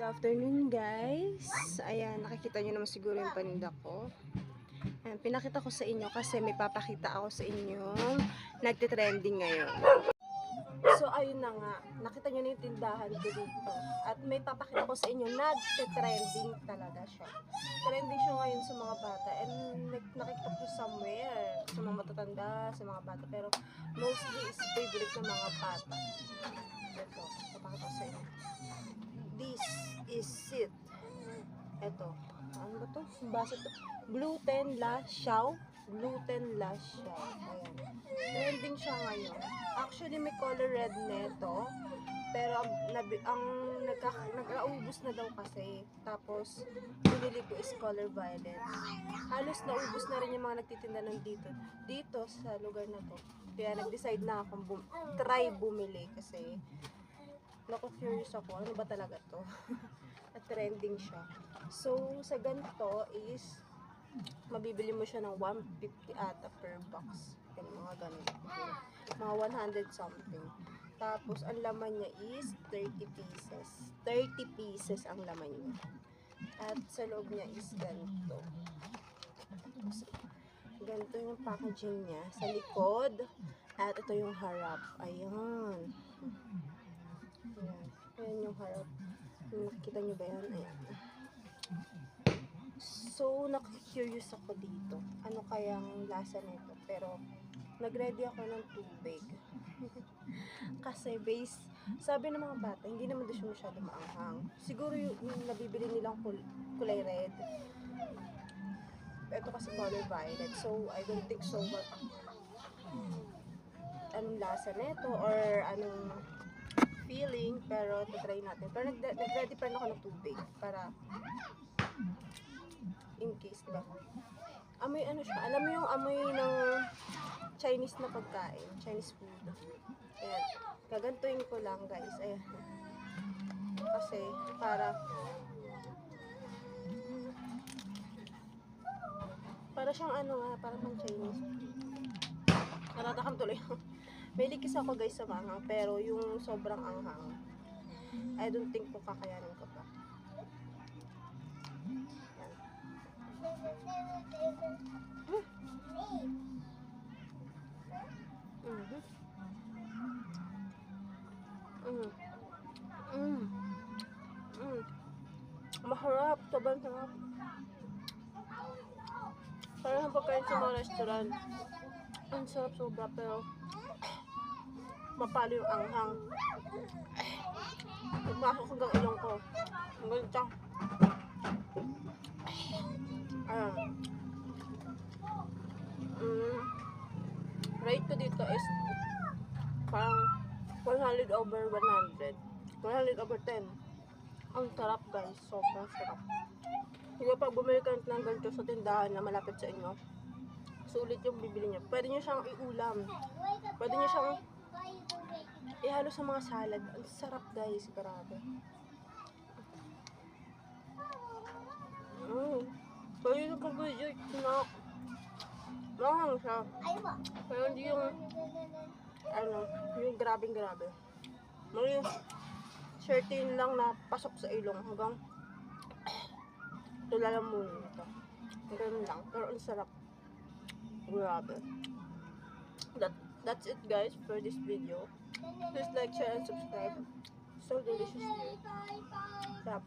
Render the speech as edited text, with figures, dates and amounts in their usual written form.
Afternoon guys. Ayan, nakikita nyo naman siguro yung paninda ko. Ayan, pinakita ko sa inyo kasi may papakita ako sa inyong nagtitrending ngayon. So ayun na nga, nakita nyo na yung tindahan ko dito. At may papakita ko sa inyo, nagtitrending talaga siya. Trending siya ngayon sa mga bata. And nakikita ko somewhere, sa mga matatanda, sa mga bata. Pero mostly is favorite ng mga bata. Ito, papakita ko sa inyo. This is it. Ito. Ano ba to? Basa to. Gluten la xiao. Gluten la xiao. Ayan. Trending siya ngayon. Actually, may color red neto. Pero ang nag-aubos na daw kasi. Tapos, pinili ko is color violet. Halos naubos na rin yung mga nagtitinda ng dito sa lugar na to. Kaya nag-decide na akong try bumili kasi curious ako, ano ba talaga to? At trending siya. So, sa ganito is, mabibili mo siya ng 150 ata per box. Yan, mga ganun. Mga 100 something. Tapos, ang laman niya is 30 pieces. 30 pieces ang laman niya. At sa loob niya is ganito. Ganito yung packaging niya. Sa likod. At ito yung harap. Ayan. Ayan. Ayan yung harap. Nakikita nyo ba yan? Ayan. So, nakikurious ako dito. Ano kayang lasa nito? Pero, nag-ready ako ng tubig. Kasi sabi ng mga bata, hindi naman doon siya masyado maanghang. Siguro yung nabibili nilang kulay red. Ito kasi color violet. So, I don't think so. But, anong lasa nito? Or anong feeling, pero try natin. Pero nag-ready pa rin ako ng tubig para in case, diba? Amoy ano siya, alam mo yung amoy ng Chinese na pagkain, Chinese food. Ayan, gagantuin ko lang guys, ayan. Kasi para siyang ano nga, para pang Chinese. Natatakam tuloy. May likis ako guys sa manghang, pero yung sobrang anghang, I don't think po kakayanin ko pa. Maharap, sobrang sarap. Parang pagkain sa mga restaurant, ang sarap sobra, pero mapalo yung anghang. Nagmasok hanggang ilong ko. Ang ganito. Rate ko dito is parang 100 over 100. 100 over 10. Ang sarap guys. Sobrang sarap. Diba pag bumili ka ng ganito sa tindahan na malapit sa inyo, sulit yung bibili nyo. Pwede nyo siyang iulam. Pwede nyo siyang ihalo sa mga salad. Ang sarap guys. Grabe. Pwede nyo pag-video. Lang siya. Pero hindi yung yung grabing-grabe. May 13 lang na pasok sa ilong hanggang tulalamunin ito. Ganun lang. Pero ang sarap. Grabe. That's it guys for this video. Please like, share, and subscribe. So delicious here. Sarap.